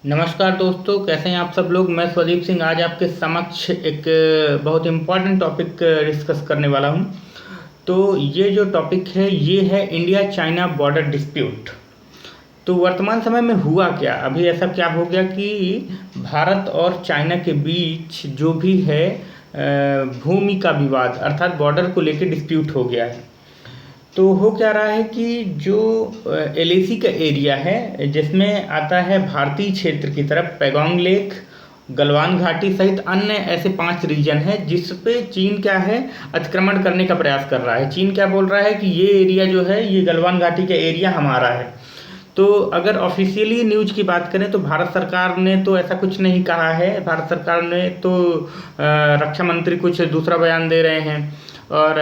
नमस्कार दोस्तों, कैसे हैं आप सब लोग। मैं स्वदीप सिंह आज आपके समक्ष एक बहुत इम्पॉर्टेंट टॉपिक डिस्कस करने वाला हूं। तो ये जो टॉपिक है ये है इंडिया चाइना बॉर्डर डिस्प्यूट। तो वर्तमान समय में हुआ क्या, अभी ऐसा क्या हो गया कि भारत और चाइना के बीच जो भी है भूमि का विवाद अर्थात बॉर्डर को लेकर डिस्प्यूट हो गया है। तो हो क्या रहा है कि जो एलएसी का एरिया है जिसमें आता है भारतीय क्षेत्र की तरफ पैगोंग लेक, गलवान घाटी सहित अन्य ऐसे 5 रीजन है जिस पे चीन क्या है अतिक्रमण करने का प्रयास कर रहा है। चीन क्या बोल रहा है कि ये एरिया जो है ये गलवान घाटी का एरिया हमारा है। तो अगर ऑफिशियली न्यूज की बात करें तो भारत सरकार ने तो ऐसा कुछ नहीं कहा है। भारत सरकार ने तो रक्षा मंत्री कुछ दूसरा बयान दे रहे हैं और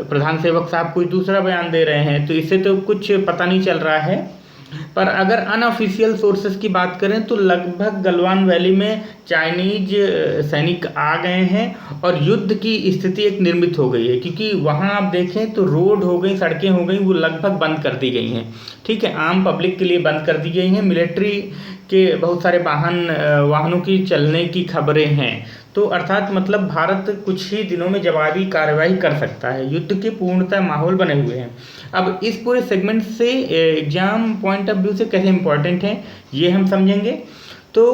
प्रधान सेवक साहब कुछ दूसरा बयान दे रहे हैं, तो इससे तो कुछ पता नहीं चल रहा है। पर अगर अनऑफिशियल सोर्सेज की बात करें तो लगभग गलवान वैली में चाइनीज सैनिक आ गए हैं और युद्ध की स्थिति एक निर्मित हो गई है, क्योंकि वहाँ आप देखें तो रोड हो गई, सड़कें हो गई, वो लगभग बंद कर दी गई हैं। ठीक है, आम पब्लिक के लिए बंद कर दी गई हैं। मिलिट्री के बहुत सारे वाहनों की चलने की खबरें हैं। तो अर्थात मतलब भारत कुछ ही दिनों में जवाबी कार्रवाई कर सकता है। युद्ध के पूर्णतः माहौल बने हुए हैं। अब इस पूरे सेगमेंट से एग्जाम पॉइंट ऑफ व्यू से कैसे इंपॉर्टेंट है ये हम समझेंगे। तो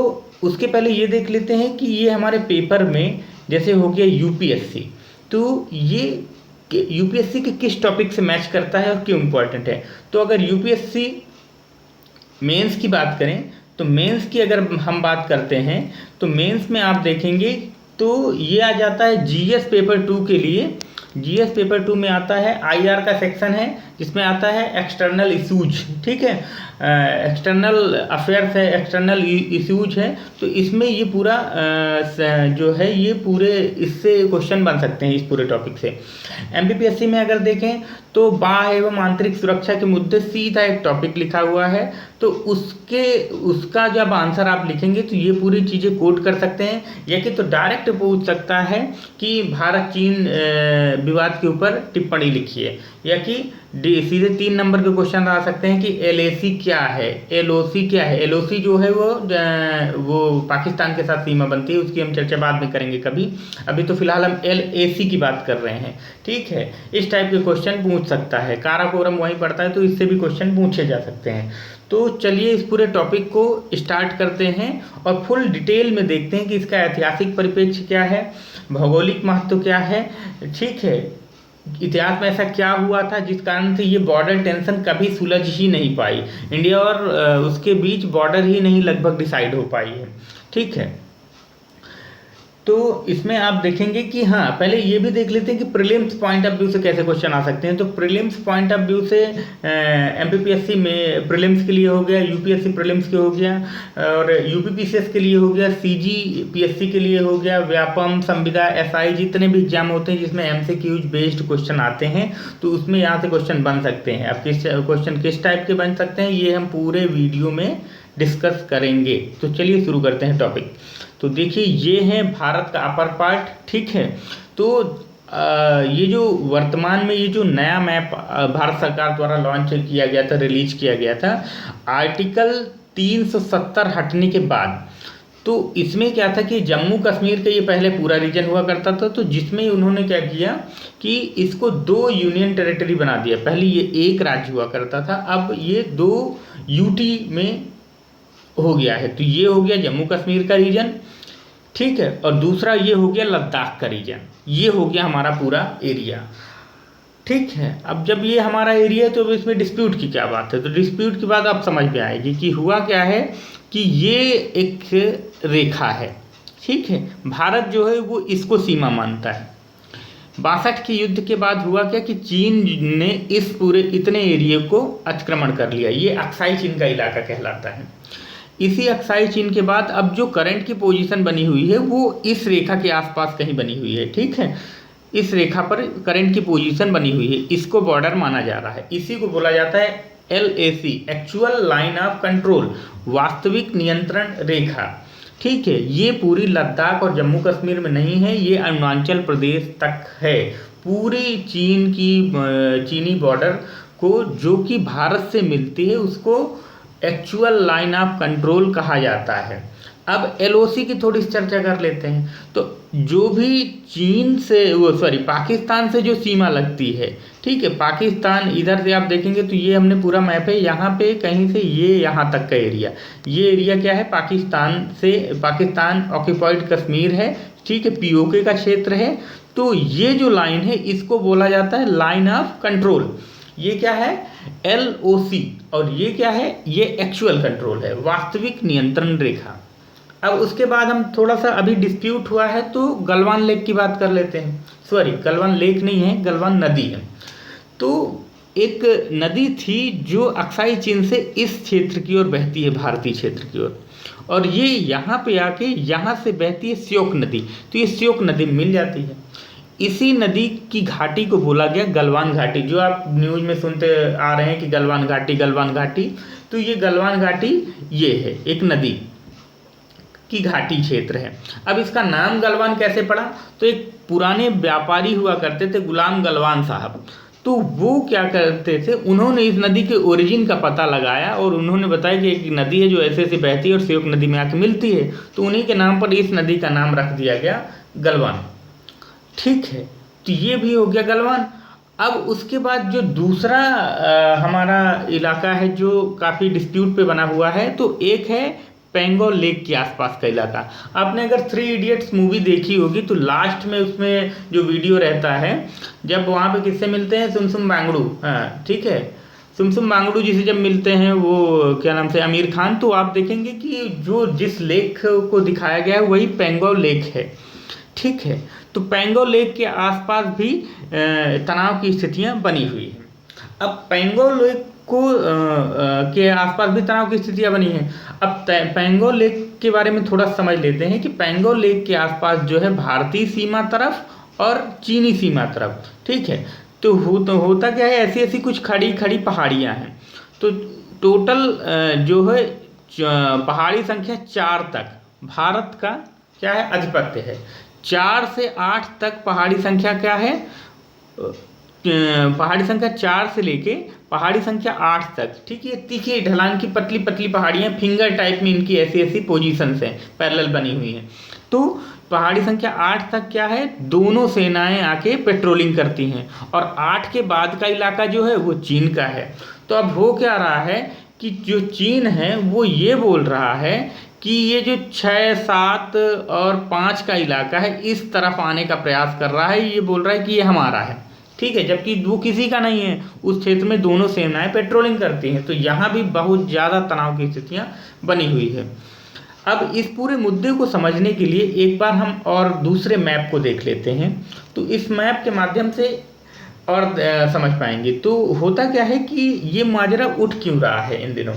उसके पहले ये देख लेते हैं कि ये हमारे पेपर में जैसे हो गया यूपीएससी, तो ये यूपीएससी के किस टॉपिक से मैच करता है और क्यों इम्पोर्टेंट है। तो अगर यूपीएससी मेंस की बात करें तो मेंस की अगर हम बात करते हैं तो मेंस में आप देखेंगे तो ये आ जाता है जीएस पेपर 2 के लिए। जीएस पेपर 2 में आता है आईआर का सेक्शन है जिसमें आता है एक्सटर्नल इशूज। ठीक है, एक्सटर्नल अफेयर्स है, एक्सटर्नल इशूज है। तो इसमें ये पूरा जो है ये पूरे इससे क्वेश्चन बन सकते हैं इस पूरे टॉपिक से। एमपीपीएससी में अगर देखें तो बाह्य एवं आंतरिक सुरक्षा के मुद्दे सीधा एक टॉपिक लिखा हुआ है। तो उसका जब आंसर आप लिखेंगे तो ये पूरी चीज़ें कोट कर सकते हैं, या कि तो डायरेक्ट पूछ सकता है कि भारत चीन विवाद के ऊपर टिप्पणी लिखिए, या कि सीधे 3 नंबर के क्वेश्चन आ सकते हैं कि एलएसी क्या है, एलओसी क्या है। एलओसी जो है वो पाकिस्तान के साथ सीमा बनती है, उसकी हम चर्चा बाद में करेंगे कभी। अभी तो फिलहाल हम एलएसी की बात कर रहे हैं। ठीक है, इस टाइप के क्वेश्चन पूछ सकता है। काराकोरम वहीं पड़ता है तो इससे भी क्वेश्चन पूछे जा सकते हैं। तो चलिए इस पूरे टॉपिक को स्टार्ट करते हैं और फुल डिटेल में देखते हैं कि इसका ऐतिहासिक परिप्रेक्ष्य क्या है, भौगोलिक महत्व क्या है। ठीक है, इतिहास में ऐसा क्या हुआ था जिस कारण से ये बॉर्डर टेंशन कभी सुलझ ही नहीं पाई। इंडिया और उसके बीच बॉर्डर ही नहीं लगभग डिसाइड हो पाई है। ठीक है, तो इसमें आप देखेंगे कि हाँ, पहले ये भी देख लेते हैं कि प्रीलिम्स पॉइंट ऑफ व्यू से कैसे क्वेश्चन आ सकते हैं। तो प्रीलिम्स पॉइंट ऑफ व्यू से एमपीपीएससी में प्रीलिम्स के लिए हो गया, यूपीएससी प्रीलिम्स के हो गया, और यूपीपीसीएस के लिए हो गया, सीजीपीएससी के लिए हो गया, व्यापम, संविदा, एसआई, जितने भी एग्जाम होते हैं जिसमें एमसीक्यूज बेस्ड क्वेश्चन आते हैं तो उसमें यहाँ से क्वेश्चन बन सकते हैं। अब क्वेश्चन किस टाइप के बन सकते हैं ये हम पूरे वीडियो में डिस्कस करेंगे। तो चलिए शुरू करते हैं टॉपिक। तो देखिए ये है भारत का अपर पार्ट। ठीक है, तो ये जो वर्तमान में ये जो नया मैप भारत सरकार द्वारा लॉन्च किया गया था, रिलीज किया गया था आर्टिकल 370 हटने के बाद, तो इसमें क्या था कि जम्मू कश्मीर का ये पहले पूरा रीजन हुआ करता था, तो जिसमें उन्होंने क्या किया कि इसको 2 यूनियन टेरिटरी बना दिया। पहले ये एक राज्य हुआ करता था, अब ये 2 यूटी में हो गया है। तो ये हो गया जम्मू कश्मीर का रीजन। ठीक है, और दूसरा ये हो गया लद्दाख का रीजन। ये हो गया हमारा पूरा एरिया। ठीक है, अब जब ये हमारा एरिया है तो अब इसमें डिस्प्यूट की क्या बात है। तो डिस्प्यूट की बात आप समझ में आएगी कि हुआ क्या है कि ये एक रेखा है। ठीक है, भारत जो है वो इसको सीमा मानता है। 62 के युद्ध के बाद हुआ क्या कि चीन ने इस पूरे इतने एरिया को अतिक्रमण कर लिया। ये अक्साई चीन का इलाका कहलाता है। इसी अक्साई चीन के बाद अब जो करंट की पोजीशन बनी हुई है वो इस रेखा के आसपास कहीं बनी हुई है। ठीक है, इस रेखा पर करंट की पोजीशन बनी हुई है, इसको बॉर्डर माना जा रहा है। इसी को बोला जाता है LAC, actual line of control, वास्तविक नियंत्रण रेखा। ठीक है, ये पूरी लद्दाख और जम्मू कश्मीर में नहीं है, ये अरुणाचल प्रदेश तक है। पूरी चीनी बॉर्डर को जो कि भारत से मिलती है उसको एक्चुअल लाइन ऑफ कंट्रोल कहा जाता है। अब एलओसी की थोड़ी चर्चा कर लेते हैं। तो जो भी चीन से पाकिस्तान से जो सीमा लगती है, ठीक है, पाकिस्तान इधर से आप देखेंगे तो ये हमने पूरा मैप है, यहाँ पे कहीं से ये यहाँ तक का एरिया, ये एरिया क्या है, पाकिस्तान ऑक्यूपाइड कश्मीर है, ठीक है, पीओके का क्षेत्र है। तो ये जो लाइन है इसको बोला जाता है लाइन ऑफ कंट्रोल। ये क्या है, LOC, और ये क्या है, ये एक्चुअल कंट्रोल है, वास्तविक नियंत्रण रेखा। अब उसके बाद हम थोड़ा सा अभी डिस्प्यूट हुआ है तो गलवान लेक की बात कर लेते हैं। गलवान लेक नहीं है, गलवान नदी है। तो एक नदी थी जो अक्साई चीन से इस क्षेत्र की ओर बहती है, भारतीय क्षेत्र की ओर, और ये यहाँ पे आके यहाँ से बहती है श्योक नदी। तो ये श्योक नदी मिल जाती है। इसी नदी की घाटी को बोला गया गलवान घाटी, जो आप न्यूज़ में सुनते आ रहे हैं कि गलवान घाटी। तो ये गलवान घाटी ये है, एक नदी की घाटी क्षेत्र है। अब इसका नाम गलवान कैसे पड़ा, तो एक पुराने व्यापारी हुआ करते थे गुलाम गलवान साहब। तो वो क्या करते थे, उन्होंने इस नदी के ओरिजिन का पता लगाया और उन्होंने बताया कि एक नदी है जो ऐसे ऐसे बहती है और श्योक नदी में आके मिलती है। तो उन्हीं के नाम पर इस नदी का नाम रख दिया गया गलवान। ठीक है, तो ये भी हो गया गलवान। अब उसके बाद जो दूसरा हमारा इलाका है जो काफ़ी डिस्प्यूट पे बना हुआ है, तो एक है पेंगोंग लेक के आसपास का इलाका। आपने अगर 3 इडियट्स मूवी देखी होगी तो लास्ट में उसमें जो वीडियो रहता है, जब वहाँ पे किससे मिलते हैं, सुमसुम बांगड़ू, हाँ ठीक है, सुमसुम बांगड़ू जी से जब मिलते हैं वो क्या नाम से, आमिर खान, तो आप देखेंगे कि जो जिस लेक को दिखाया गया है वही पेंगोंग लेक है। ठीक है, तो पेंगोंग लेक के आसपास भी तनाव की स्थितियाँ बनी हुई हैं। अब पेंगोंग लेक को के आसपास भी तनाव की स्थितियाँ बनी हैं। अब पेंगोंग लेक के बारे में थोड़ा समझ लेते हैं कि पेंगोंग लेक के आसपास जो है भारतीय सीमा तरफ और चीनी सीमा तरफ, ठीक है, तो होता क्या है, ऐसी ऐसी कुछ खड़ी खड़ी पहाड़ियाँ हैं। तो टोटल जो है पहाड़ी संख्या 4 तक भारत का क्या है, आधिपत्य है। 4 से 8 तक पहाड़ी संख्या क्या है, पहाड़ी संख्या 4 से लेके पहाड़ी संख्या 8 तक, ठीक है, तीखी ढलान की पतली पतली पहाड़ियाँ, फिंगर टाइप में इनकी ऐसी ऐसी पोजीशंस हैं, पैरेलल बनी हुई हैं। तो पहाड़ी संख्या 8 तक क्या है, दोनों सेनाएं आके पेट्रोलिंग करती हैं, और 8 के बाद का इलाका जो है वो चीन का है। तो अब हो क्या रहा है कि जो चीन है वो ये बोल रहा है कि ये जो 6, 7 और 5 का इलाका है इस तरफ आने का प्रयास कर रहा है, ये बोल रहा है कि ये हमारा है, ठीक है, जबकि वो किसी का नहीं है। उस क्षेत्र में दोनों सेनाएं पेट्रोलिंग करती हैं। तो यहाँ भी बहुत ज़्यादा तनाव की स्थितियाँ बनी हुई है। अब इस पूरे मुद्दे को समझने के लिए एक बार हम और दूसरे मैप को देख लेते हैं, तो इस मैप के माध्यम से और समझ पाएंगे। तो होता क्या है कि ये माजरा उठ क्यों रहा है इन दिनों।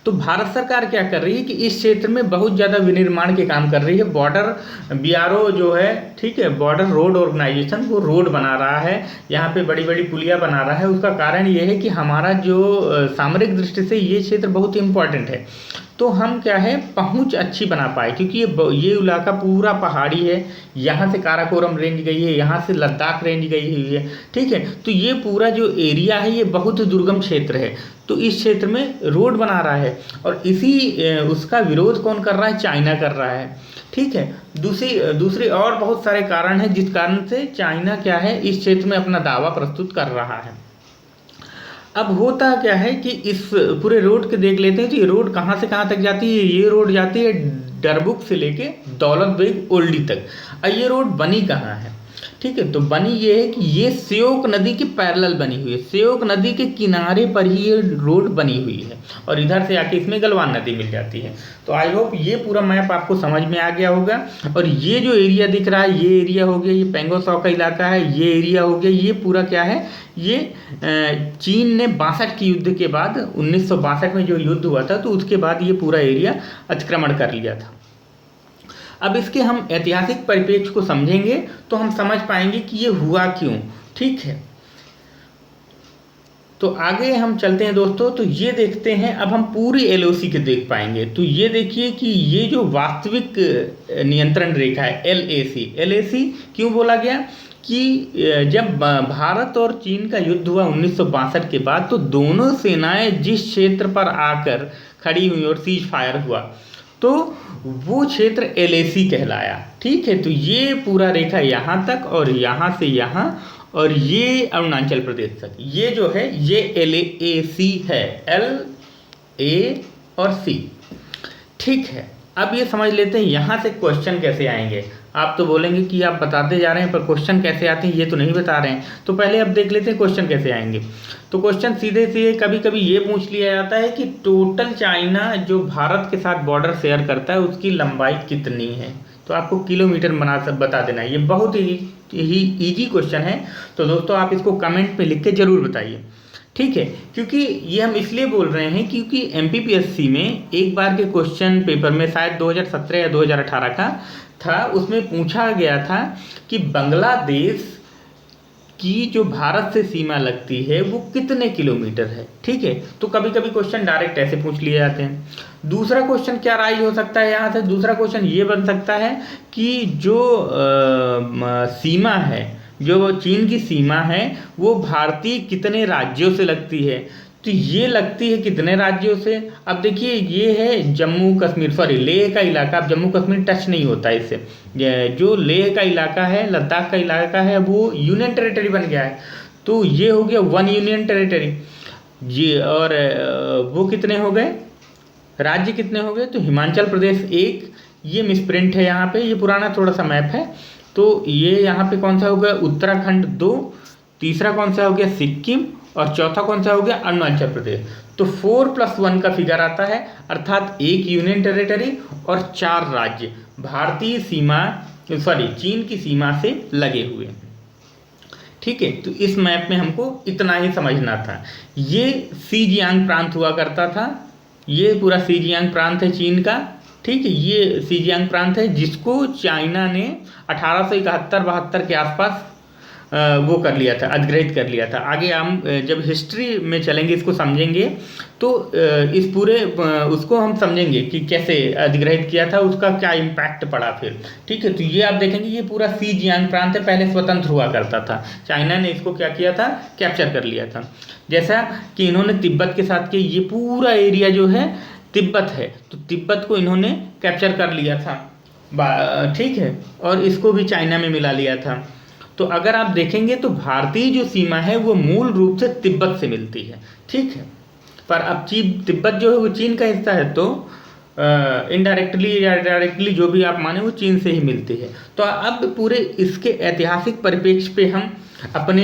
तो भारत सरकार क्या कर रही है कि इस क्षेत्र में बहुत ज़्यादा विनिर्माण के काम कर रही है। बॉर्डर BRO जो है, ठीक है, बॉर्डर रोड ऑर्गेनाइजेशन, वो रोड बना रहा है, यहाँ पे बड़ी बड़ी पुलिया बना रहा है। उसका कारण ये है कि हमारा जो सामरिक दृष्टि से ये क्षेत्र बहुत ही इम्पोर्टेंट है, तो हम क्या है पहुंच अच्छी बना पाए, क्योंकि ये इलाका पूरा पहाड़ी है। यहाँ से काराकोरम रेंज गई है, यहाँ से लद्दाख रेंज गई हुई है, ठीक है। तो ये पूरा जो एरिया है ये बहुत दुर्गम क्षेत्र है। तो इस क्षेत्र में रोड बना रहा है, और इसी उसका विरोध कौन कर रहा है, चाइना कर रहा है, ठीक है। दूसरी और बहुत सारे कारण हैं जिस कारण से चाइना क्या है इस क्षेत्र में अपना दावा प्रस्तुत कर रहा है। अब होता क्या है कि इस पूरे रोड के देख लेते हैं। तो ये रोड कहाँ से कहाँ तक जाती है, ये रोड जाती है डरबुक से लेके दौलत बेग ओल्डी तक। और ये रोड बनी कहाँ है, ठीक है, तो बनी ये है कि ये श्योक नदी के पैरेलल बनी हुई है, श्योक नदी के किनारे पर ही ये रोड बनी हुई है, और इधर से आके इसमें गलवान नदी मिल जाती है। तो आई होप ये पूरा मैप आपको समझ में आ गया होगा। और ये जो एरिया दिख रहा है, ये एरिया हो गया, ये पेंगोंग त्सो का इलाका है, ये एरिया हो गया, ये पूरा क्या है, ये चीन ने 62 के युद्ध के बाद 1962 में जो युद्ध हुआ था, तो उसके बाद ये पूरा एरिया अतिक्रमण कर लिया था। अब इसके हम ऐतिहासिक परिप्रेक्ष्य को समझेंगे तो हम समझ पाएंगे कि ये हुआ क्यों, ठीक है। तो आगे हम चलते हैं दोस्तों। तो ये देखते हैं, अब हम पूरी LOC के देख पाएंगे। तो ये देखिए कि ये जो वास्तविक नियंत्रण रेखा है LAC क्यों बोला गया, कि जब भारत और चीन का युद्ध हुआ 1962 के बाद, तो दोनों सेनाएं जिस क्षेत्र पर आकर खड़ी हुई और सीज फायर हुआ, तो वो क्षेत्र LAC कहलाया। ठीक है, तो ये पूरा रेखा यहाँ तक और यहाँ से यहाँ और ये अरुणाचल प्रदेश तक, ये जो है ये LAC है, LA और C। ठीक है, अब ये समझ लेते हैं यहाँ से क्वेश्चन कैसे आएंगे। आप तो बोलेंगे कि आप बताते जा रहे हैं पर क्वेश्चन कैसे आते हैं ये तो नहीं बता रहे हैं। तो पहले अब देख लेते हैं क्वेश्चन कैसे आएंगे। तो क्वेश्चन सीधे सीधे कभी कभी ये पूछ लिया जाता है कि टोटल चाइना जो भारत के साथ बॉर्डर शेयर करता है उसकी लंबाई कितनी है, तो आपको किलोमीटर बता देना है। ये बहुत ही ईजी क्वेश्चन है, तो दोस्तों आप इसको कमेंट में लिख के ज़रूर बताइए। ठीक है, क्योंकि ये हम इसलिए बोल रहे हैं क्योंकि MPPSC में एक बार के क्वेश्चन पेपर में शायद 2017 या 2018 का था, उसमें पूछा गया था कि बांग्लादेश की जो भारत से सीमा लगती है वो कितने किलोमीटर है। ठीक है, तो कभी कभी क्वेश्चन डायरेक्ट ऐसे पूछ लिए जाते हैं। दूसरा क्वेश्चन क्या राइज हो सकता है यहाँ से, दूसरा क्वेश्चन ये बन सकता है कि जो सीमा है, जो चीन की सीमा है वो भारतीय कितने राज्यों से लगती है, तो ये लगती है कितने राज्यों से। अब देखिए ये है जम्मू कश्मीर, सॉरी लेह का इलाका, अब जम्मू कश्मीर टच नहीं होता है इससे। जो लेह का इलाका है, लद्दाख का इलाका है, वो यूनियन टेरिटरी बन गया है, तो ये हो गया 1 यूनियन टेरिटरी जी। और वो कितने हो गए, राज्य कितने हो गए, तो हिमाचल प्रदेश 1, ये मिसप्रिंट है यहाँ पे, ये पुराना थोड़ा सा मैप है, तो ये यहाँ पे कौन सा हो गया, उत्तराखंड 2, तीसरा कौन सा हो गया सिक्किम, और चौथा कौन सा हो गया अरुणाचल प्रदेश। तो 4+1 का फिगर आता है, अर्थात 1 यूनियन टेरिटरी और 4 राज्य भारतीय सीमा, सॉरी चीन की सीमा से लगे हुए हैं। ठीक है, तो इस मैप में हमको इतना ही समझना था। ये सीजियांग प्रांत हुआ करता था, ये पूरा सीजियांग प्रांत है चीन का। ठीक है, ये सीजियांग प्रांत है जिसको चाइना ने 1871-72 के आसपास वो कर लिया था, अधिग्रहित कर लिया था। आगे हम जब हिस्ट्री में चलेंगे इसको समझेंगे तो इस पूरे उसको हम समझेंगे कि कैसे अधिग्रहित किया था, उसका क्या इम्पैक्ट पड़ा फिर। ठीक है, तो ये आप देखेंगे ये पूरा सीजियांग प्रांत है, पहले स्वतंत्र हुआ करता था, चाइना ने इसको क्या किया था, कैप्चर कर लिया था। जैसा कि इन्होंने तिब्बत के साथ किया, ये पूरा एरिया जो है तिब्बत है, तो तिब्बत को इन्होंने कैप्चर कर लिया था। ठीक है, और इसको भी चाइना में मिला लिया था। तो अगर आप देखेंगे तो भारतीय जो सीमा है वो मूल रूप से तिब्बत से मिलती है। ठीक है, पर अब तिब्बत जो है वो चीन का हिस्सा है, तो इनडायरेक्टली या डायरेक्टली जो भी आप माने वो चीन से ही मिलती है। तो अब पूरे इसके ऐतिहासिक परिप्रेक्ष्य पे हम अपने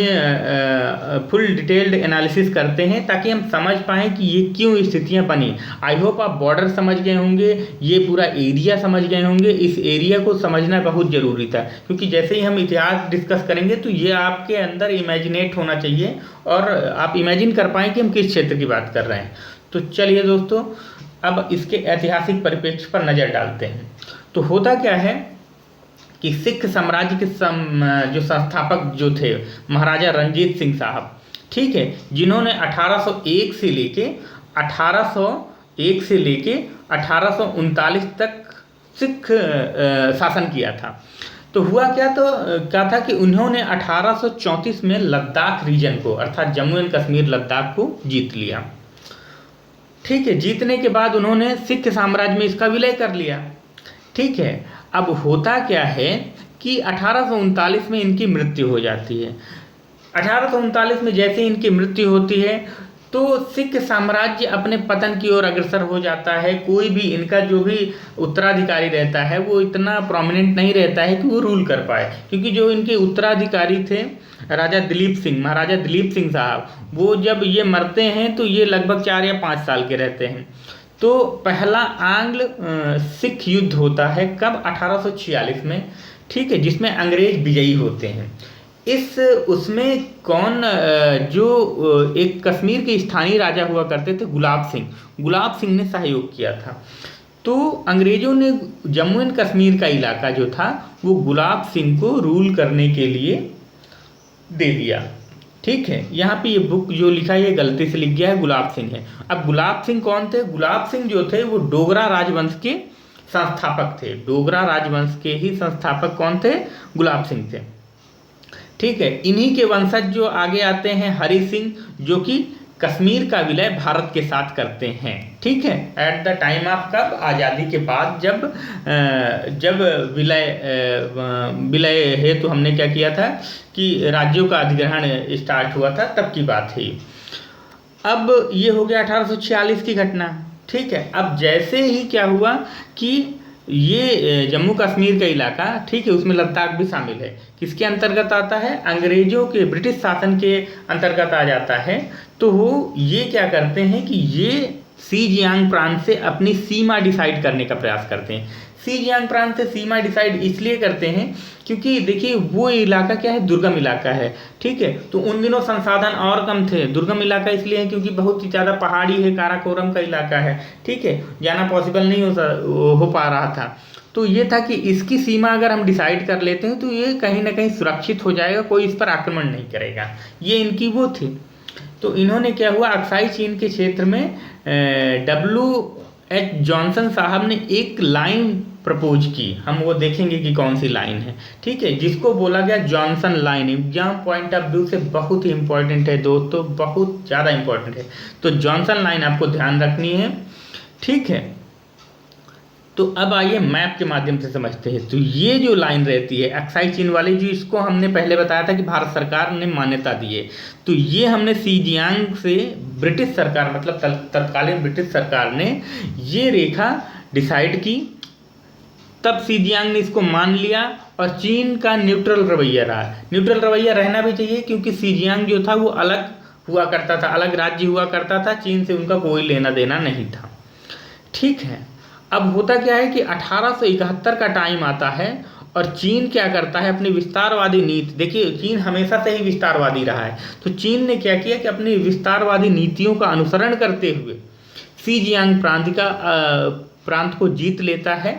फुल डिटेल्ड एनालिसिस करते हैं ताकि हम समझ पाएँ कि ये क्यों स्थितियाँ बनी। आई होप आप बॉर्डर समझ गए होंगे, ये पूरा एरिया समझ गए होंगे। इस एरिया को समझना बहुत ज़रूरी था, क्योंकि जैसे ही हम इतिहास डिस्कस करेंगे तो ये आपके अंदर इमेजिनेट होना चाहिए और आप इमेजिन कर पाएँ कि हम किस क्षेत्र की बात कर रहे हैं। तो चलिए दोस्तों, अब इसके ऐतिहासिक परिप्रेक्ष्य पर नज़र डालते हैं। तो होता क्या है कि सिख साम्राज्य के जो संस्थापक जो थे महाराजा रणजीत सिंह साहब, ठीक है, जिन्होंने 1801 से लेके 1839 तक सिख शासन किया था। तो हुआ क्या था कि उन्होंने 1834 में लद्दाख रीजन को, अर्थात जम्मू एंड कश्मीर लद्दाख को जीत लिया। ठीक है, जीतने के बाद उन्होंने सिख साम्राज्य में इसका विलय कर लिया। ठीक है, अब होता क्या है कि 1839 में इनकी मृत्यु हो जाती है। 1839 में जैसे इनकी मृत्यु होती है तो सिख साम्राज्य अपने पतन की ओर अग्रसर हो जाता है। कोई भी इनका जो भी उत्तराधिकारी रहता है वो इतना प्रोमिनेंट नहीं रहता है कि वो रूल कर पाए, क्योंकि जो इनके उत्तराधिकारी थे राजा दिलीप सिंह, महाराजा दिलीप सिंह साहब, वो जब ये मरते हैं तो ये लगभग 4 या 5 साल के रहते हैं। तो पहला आंग्ल सिख युद्ध होता है कब, 1846 में। ठीक है, जिसमें अंग्रेज विजयी होते हैं। उसमें कौन, जो एक कश्मीर के स्थानीय राजा हुआ करते थे गुलाब सिंह ने सहयोग किया था। तो अंग्रेजों ने जम्मू एंड कश्मीर का इलाका जो था वो गुलाब सिंह को रूल करने के लिए दे दिया। ठीक है, यहाँ पे ये बुक जो लिखा है ये गलती से लिख गया है, गुलाब सिंह है। अब गुलाब सिंह कौन थे? गुलाब सिंह जो थे वो डोगरा राजवंश के संस्थापक थे। डोगरा राजवंश के ही संस्थापक कौन थे? गुलाब सिंह थे। ठीक है। इन्हीं के वंशज जो आगे आते हैं हरि सिंह, जो कि कश्मीर का विलय भारत के साथ करते हैं, ठीक है। एट द टाइम ऑफ कब, आज़ादी के बाद, जब विलय हेतु हमने क्या किया था कि राज्यों का अधिग्रहण स्टार्ट हुआ था, तब की बात है। अब ये हो गया 1846 की घटना, ठीक है। अब जैसे ही क्या हुआ कि ये जम्मू कश्मीर का इलाका, ठीक है, उसमें लद्दाख भी शामिल है, किसके अंतर्गत आता है, अंग्रेजों के, ब्रिटिश शासन के अंतर्गत आ जाता है। तो वो ये क्या करते हैं कि ये शीजियांग प्रांत से अपनी सीमा डिसाइड करने का प्रयास करते हैं। शीजियांग प्रांत से सीमा डिसाइड इसलिए करते हैं क्योंकि देखिए वो इलाका क्या है, दुर्गम इलाका है, ठीक है। तो उन दिनों संसाधन और कम थे, दुर्गम इलाका इसलिए है क्योंकि बहुत ही ज़्यादा पहाड़ी है, काराकोरम का इलाका है, ठीक है, जाना पॉसिबल नहीं हो पा रहा था। तो ये था कि इसकी सीमा अगर हम डिसाइड कर लेते हैं तो ये कहीं ना कहीं सुरक्षित हो जाएगा, कोई इस पर आक्रमण नहीं करेगा, ये इनकी वो थी। तो इन्होंने क्या हुआ, अक्साई चीन के क्षेत्र में W.H. जॉनसन साहब ने एक लाइन प्रपोज की, हम वो देखेंगे कि कौन सी लाइन है, ठीक है, जिसको बोला गया Johnson line. Exam point of view से बहुत ही इंपॉर्टेंट है दोस्तों, बहुत ज़्यादा इंपॉर्टेंट है। तो जॉनसन लाइन आपको ध्यान रखनी है, ठीक है। तो अब आइए मैप के माध्यम से समझते हैं। तो ये जो लाइन रहती है अक्साई चीन वाली, जो इसको हमने पहले बताया था कि भारत सरकार ने मान्यता दी है, तो ये हमने शीजियांग से ब्रिटिश सरकार, मतलब तत्कालीन ब्रिटिश सरकार ने ये रेखा डिसाइड की, तब शीजियांग ने इसको मान लिया और चीन का न्यूट्रल रवैया रहा। न्यूट्रल रवैया रहना भी चाहिए क्योंकि शीजियांग जो था वो अलग हुआ करता था, अलग राज्य हुआ करता था, चीन से उनका कोई लेना देना नहीं था, ठीक है। अब होता क्या है कि 1871 का टाइम आता है और चीन क्या करता है, अपनी विस्तारवादी नीति, देखिए चीन हमेशा से ही विस्तारवादी रहा है, तो चीन ने क्या किया कि अपनी विस्तारवादी नीतियों का अनुसरण करते हुए शीजियांग प्रांत को जीत लेता है।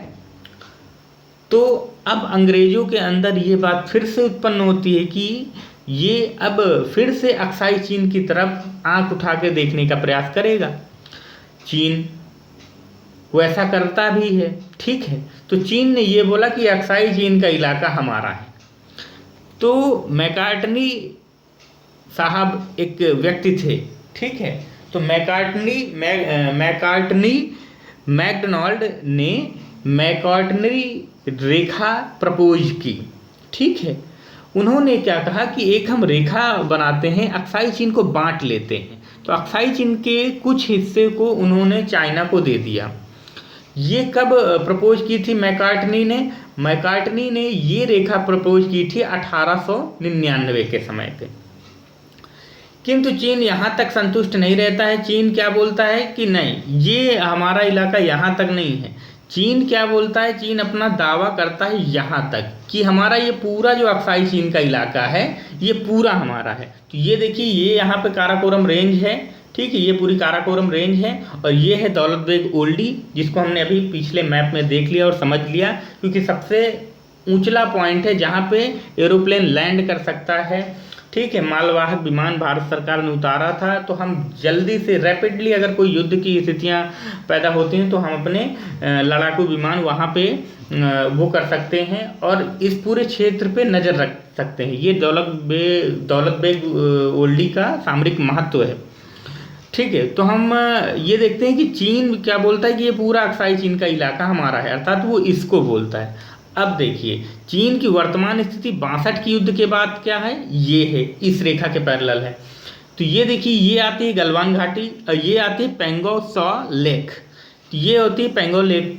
तो अब अंग्रेजों के अंदर ये बात फिर से उत्पन्न होती है कि ये अब फिर से अक्साई चीन की तरफ आंख उठा के देखने का प्रयास करेगा। चीन वैसा करता भी है, ठीक है। तो चीन ने ये बोला कि अक्साई चीन का इलाका हमारा है। तो मैकार्टनी साहब एक व्यक्ति थे, ठीक है। तो मैकार्टनी मैकडोनाल्ड ने मैकार्टनी रेखा प्रपोज की, ठीक है। उन्होंने क्या कहा कि एक हम रेखा बनाते हैं, अक्साई चीन को बांट लेते हैं। तो अक्साई चीन के कुछ हिस्से को उन्होंने चाइना को दे दिया। ये कब प्रपोज की थी मैकार्टनी ने ये रेखा प्रपोज की थी 1899 के समय पे। किंतु चीन यहाँ तक संतुष्ट नहीं रहता है। चीन क्या बोलता है कि नहीं, ये हमारा इलाका यहाँ तक नहीं है। चीन क्या बोलता है, चीन अपना दावा करता है यहाँ तक कि हमारा ये पूरा जो अक्साई चीन का इलाका है ये पूरा हमारा है। तो ये देखिए, ये यहाँ पे काराकोरम रेंज है, ठीक है, ये पूरी काराकोरम रेंज है, और ये है दौलत बेग ओल्डी, जिसको हमने अभी पिछले मैप में देख लिया और समझ लिया, क्योंकि सबसे ऊंचला पॉइंट है जहाँ पे एरोप्लेन लैंड कर सकता है, ठीक है। मालवाहक विमान भारत सरकार ने उतारा था। तो हम जल्दी से रैपिडली, अगर कोई युद्ध की स्थितियाँ पैदा होती हैं तो हम अपने लड़ाकू विमान वहाँ पे वो कर सकते हैं और इस पूरे क्षेत्र पे नज़र रख सकते हैं। ये दौलत बेग ओल्डी का सामरिक महत्व है, ठीक है। तो हम ये देखते हैं कि चीन क्या बोलता है कि ये पूरा अक्साई चीन का इलाका हमारा है, अर्थात वो इसको बोलता है। अब देखिए चीन की वर्तमान स्थिति 62 की युद्ध के बाद क्या है, ये है, इस रेखा के पैरेलल है। तो ये देखिए, ये आती है गलवान घाटी और ये आती है पेंगो सॉ लेक, ये होती है पेंगो लेक,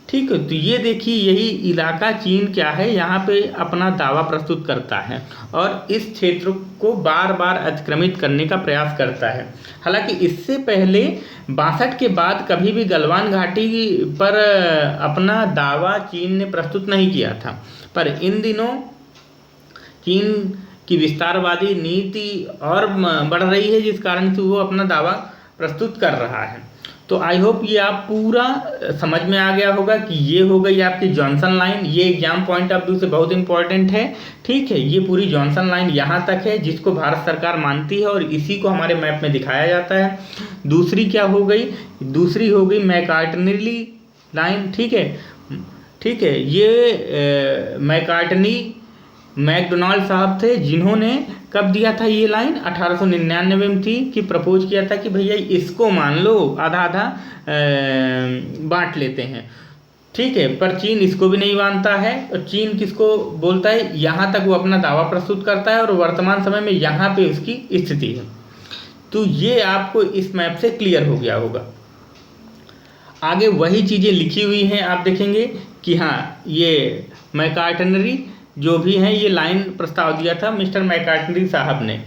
ठीक है। तो ये देखिए, यही इलाका चीन क्या है, यहाँ पे अपना दावा प्रस्तुत करता है और इस क्षेत्र को बार बार अतिक्रमित करने का प्रयास करता है। हालांकि इससे पहले 62 के बाद कभी भी गलवान घाटी पर अपना दावा चीन ने प्रस्तुत नहीं किया था, पर इन दिनों चीन की विस्तारवादी नीति और बढ़ रही है, जिस कारण से वो अपना दावा प्रस्तुत कर रहा है। तो आई होप ये आप पूरा समझ में आ गया होगा कि ये हो गई आपकी जॉनसन लाइन। ये एग्जाम पॉइंट ऑफ व्यू से बहुत इंपॉर्टेंट है, ठीक है। ये पूरी जॉनसन लाइन यहाँ तक है, जिसको भारत सरकार मानती है और इसी को हमारे मैप में दिखाया जाता है। दूसरी क्या हो गई, दूसरी हो गई मैकार्टनी लाइन, ठीक है, ठीक है। ये मैकार्टनी मैकडोनाल्ड साहब थे, जिन्होंने कब दिया था ये लाइन, 1899 में थी, कि प्रपोज किया था कि भैया इसको मान लो, आधा आधा बांट लेते हैं। ठीक है, पर चीन इसको भी नहीं मानता है। और चीन किसको बोलता है, यहाँ तक वो अपना दावा प्रस्तुत करता है और वर्तमान समय में यहाँ पे उसकी स्थिति है। तो ये आपको इस मैप से क्लियर हो गया होगा। आगे वही चीज़ें लिखी हुई हैं, आप देखेंगे कि हाँ, ये मैकार्टनरी जो भी हैं, ये लाइन प्रस्ताव दिया था मिस्टर मैकार्टनरी साहब ने।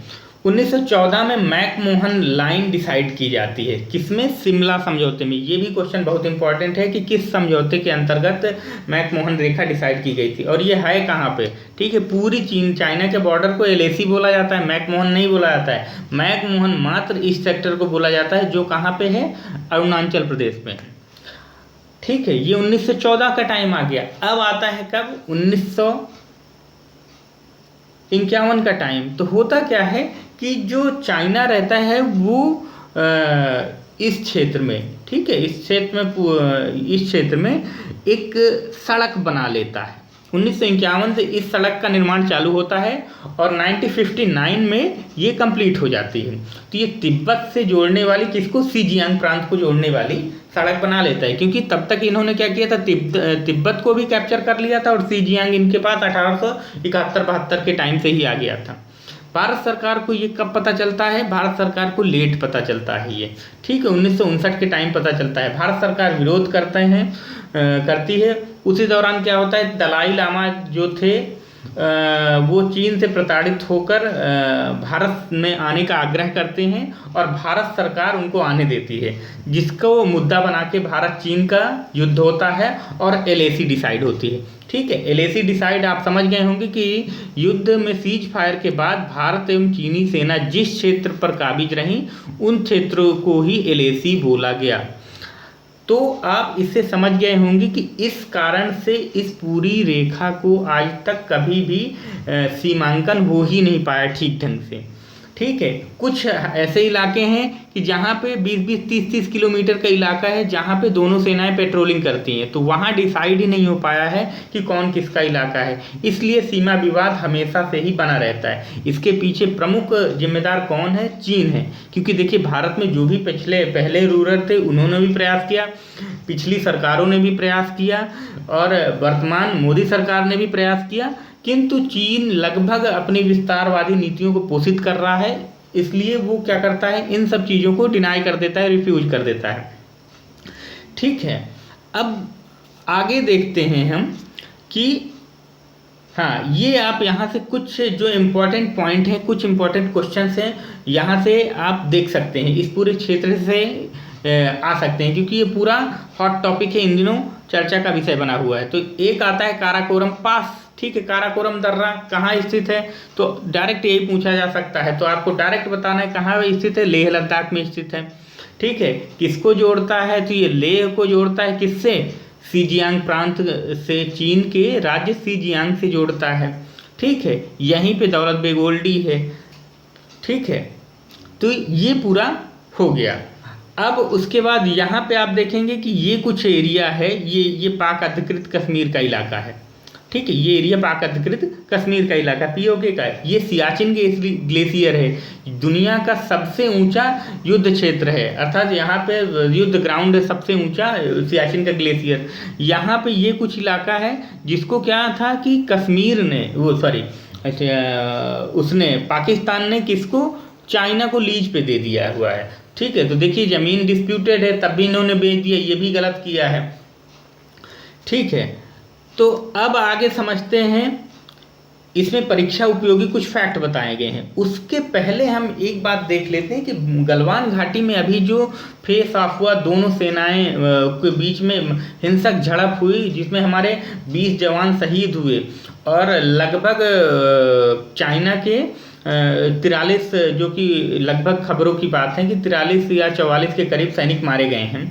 1914 में मैकमोहन लाइन डिसाइड की जाती है, किसमें, शिमला समझौते में। ये भी क्वेश्चन बहुत इंपॉर्टेंट है कि किस समझौते के अंतर्गत मैकमोहन रेखा डिसाइड की गई थी, और ये है कहाँ पे। ठीक है, पूरी चीन चाइना के बॉर्डर को LAC बोला जाता है, मैकमोहन नहीं बोला जाता है। मैकमोहन मात्र इस सेक्टर को बोला जाता है जो कहाँ पे है, अरुणाचल प्रदेश में। ठीक है, ये 1914 का टाइम आ गया। अब आता है कब, 1951 का टाइम। तो होता क्या है कि जो चाइना रहता है वो इस क्षेत्र में, ठीक है, इस क्षेत्र में एक सड़क बना लेता है। 1951 से इस सड़क का निर्माण चालू होता है और 1959 में ये कंप्लीट हो जाती है। तो ये तिब्बत से जोड़ने वाली, किसको, शीजियांग प्रांत को जोड़ने वाली सड़क बना लेता है, क्योंकि तब तक इन्होंने क्या किया था, तिब्बत को भी कैप्चर कर लिया था और शीजियांग इनके पास 1871-72 के टाइम से ही आ गया था। भारत सरकार को ये कब पता चलता है, भारत सरकार को लेट पता चलता है ये। ठीक है, 1959 के टाइम पता चलता है। भारत सरकार विरोध करती है। उसी दौरान क्या होता है, दलाई लामा जो थे वो चीन से प्रताड़ित होकर भारत में आने का आग्रह करते हैं और भारत सरकार उनको आने देती है, जिसको मुद्दा बना के भारत चीन का युद्ध होता है और LAC डिसाइड होती है। ठीक है, LAC डिसाइड आप समझ गए होंगे कि युद्ध में सीज फायर के बाद भारत एवं चीनी सेना जिस क्षेत्र पर काबिज रहीं, उन क्षेत्रों को ही LAC बोला गया। तो आप इससे समझ गए होंगे कि इस कारण से इस पूरी रेखा को आज तक कभी भी सीमांकन हो ही नहीं पाया ठीक ढंग से। ठीक है, कुछ ऐसे इलाके हैं कि जहाँ पे 20-20, 30-30 किलोमीटर का इलाका है जहाँ पे दोनों सेनाएं पेट्रोलिंग करती हैं, तो वहाँ डिसाइड ही नहीं हो पाया है कि कौन किसका इलाका है। इसलिए सीमा विवाद हमेशा से ही बना रहता है। इसके पीछे प्रमुख जिम्मेदार कौन है, चीन है। क्योंकि देखिए, भारत में जो भी पहले रूलर थे उन्होंने भी प्रयास किया, पिछली सरकारों ने भी प्रयास किया और वर्तमान मोदी सरकार ने भी प्रयास किया, किंतु चीन लगभग अपनी विस्तारवादी नीतियों को पोषित कर रहा है। इसलिए वो क्या करता है, इन सब चीज़ों को डिनाई कर देता है, रिफ्यूज कर देता है। ठीक है, अब आगे देखते हैं हम कि हाँ, ये आप यहाँ से कुछ जो इम्पोर्टेंट पॉइंट हैं, कुछ इम्पोर्टेंट क्वेश्चंस हैं, यहाँ से आप देख सकते हैं, इस पूरे क्षेत्र से आ सकते हैं, क्योंकि ये पूरा हॉट टॉपिक है, इन दिनों चर्चा का विषय बना हुआ है। तो एक आता है काराकोरम पास। ठीक है, काराकोरम दर्रा कहाँ स्थित है, तो डायरेक्ट यही पूछा जा सकता है। तो आपको डायरेक्ट बताना है कहाँ स्थित है, लेह लद्दाख में स्थित है। ठीक है, किसको जोड़ता है, तो ये लेह को जोड़ता है किससे, शीजियांग प्रांत से, चीन के राज्य शीजियांग से जोड़ता है। ठीक है, यहीं पे दौलत बेग ओल्डी है। ठीक है, तो ये पूरा हो गया। अब उसके बाद यहाँ पे आप देखेंगे कि ये कुछ एरिया है, ये पाक अधिकृत कश्मीर का इलाका है। ठीक है, ये एरिया पाक अधिकृत कश्मीर का इलाका POK का है। ये सियाचिन ग्लेशियर है, दुनिया का सबसे ऊंचा युद्ध क्षेत्र है, अर्थात यहाँ पे युद्ध ग्राउंड है सबसे ऊंचा, सियाचिन का ग्लेशियर। यहाँ पे ये कुछ इलाका है जिसको क्या था कि कश्मीर ने उसने पाकिस्तान ने किसको, चाइना को लीज पे दे दिया हुआ है। ठीक है, तो देखिए ज़मीन डिस्प्यूटेड है, तब भी इन्होंने बेच दिया, ये भी गलत किया है। ठीक है, तो अब आगे समझते हैं, इसमें परीक्षा उपयोगी कुछ फैक्ट बताए गए हैं। उसके पहले हम एक बात देख लेते हैं कि गलवान घाटी में अभी जो फेस ऑफ हुआ, दोनों सेनाएं के बीच में हिंसक झड़प हुई, जिसमें हमारे 20 जवान शहीद हुए और लगभग चाइना के 43, जो कि लगभग खबरों की बात है कि 43 या 44 के करीब सैनिक मारे गए हैं।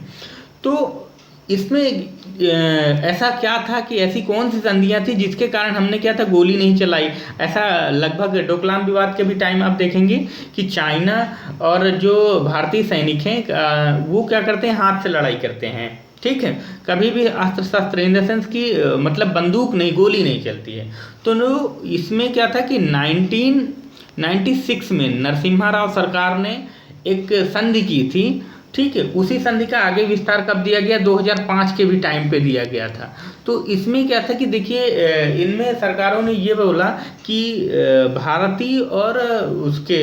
तो इसमें ऐसा क्या था कि ऐसी कौन सी संधियाँ थी जिसके कारण हमने क्या था, गोली नहीं चलाई। ऐसा लगभग डोकलाम विवाद के भी टाइम आप देखेंगे कि चाइना और जो भारतीय सैनिक हैं वो क्या करते हैं, हाथ से लड़ाई करते हैं। ठीक है, कभी भी अस्त्र शस्त्र इन द सेंस की मतलब बंदूक नहीं, गोली नहीं चलती है। तो इसमें क्या था कि 1996 में नरसिम्हा राव सरकार ने एक संधि की थी। ठीक है, उसी संधि का आगे विस्तार कब दिया गया, 2005 के भी टाइम पे दिया गया था। तो इसमें क्या था कि देखिए इनमें सरकारों ने ये बोला कि भारतीय और उसके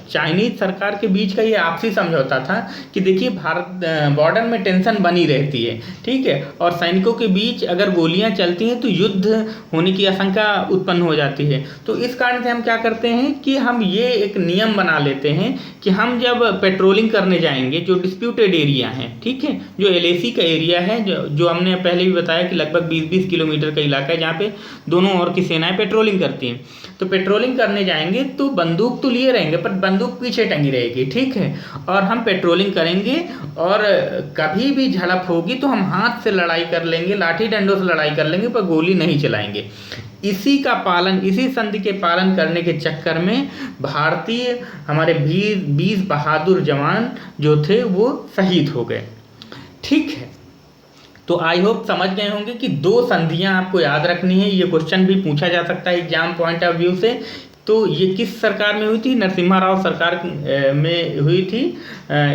चाइनीज सरकार के बीच का ये आपसी समझौता था कि देखिए भारत बॉर्डर में टेंशन बनी रहती है, ठीक है, और सैनिकों के बीच अगर गोलियां चलती हैं तो युद्ध होने की आशंका उत्पन्न हो जाती है। तो इस कारण से हम क्या करते हैं कि हम ये एक नियम बना लेते हैं कि हम जब पेट्रोलिंग करने जाएंगे, जो डिस्प्यूटेड एरिया है, ठीक है, जो एलएसी का एरिया है, जो हमने पहले भी बताया कि लगभग 20-20 किलोमीटर का इलाका है जहाँ पे दोनों ओर की सेनाएं पेट्रोलिंग करती हैं। तो पेट्रोलिंग करने जाएंगे तो बंदूक तो लिए रहेंगे पर बंदूक पीछे टंगी रहेगी, ठीक है, और हम पेट्रोलिंग करेंगे और कभी भी झड़प होगी तो हम हाथ से लड़ाई कर लेंगे, लाठी डंडों से लड़ाई कर लेंगे, पर गोली नहीं चलाएंगे। इसी का पालन, इसी संधि के पालन करने के चक्कर में भारतीय हमारे 20 बहादुर जवान जो थे वो शहीद हो गए। ठीक है, तो आई होप समझ गए होंगे कि 2 संधियां आपको याद रखनी है। ये क्वेश्चन भी पूछा जा सकता है एग्जाम पॉइंट ऑफ व्यू से। तो ये किस सरकार में हुई थी, नरसिम्हा राव सरकार में हुई थी।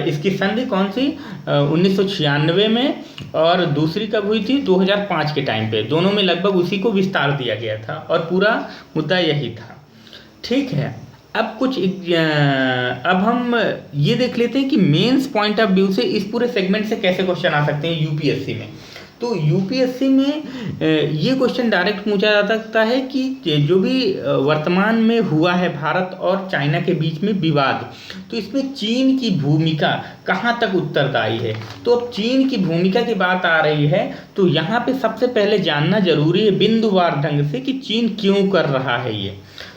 इसकी संधि कौन सी, 1996 में, और दूसरी कब हुई थी, 2005 के टाइम पे। दोनों में लगभग उसी को विस्तार दिया गया था और पूरा मुद्दा यही था। ठीक है, अब हम ये देख लेते हैं कि मेंस पॉइंट ऑफ व्यू से इस पूरे सेगमेंट से कैसे क्वेश्चन आ सकते हैं यूपीएससी में। तो यूपीएससी में ये क्वेश्चन डायरेक्ट पूछा जा सकता है कि जो भी वर्तमान में हुआ है भारत और चाइना के बीच में विवाद, तो इसमें चीन की भूमिका कहाँ तक उत्तरदायी है। तो अब चीन की भूमिका की बात आ रही है तो यहाँ पे सबसे पहले जानना जरूरी है बिंदुवार ढंग से कि चीन क्यों कर रहा है ये।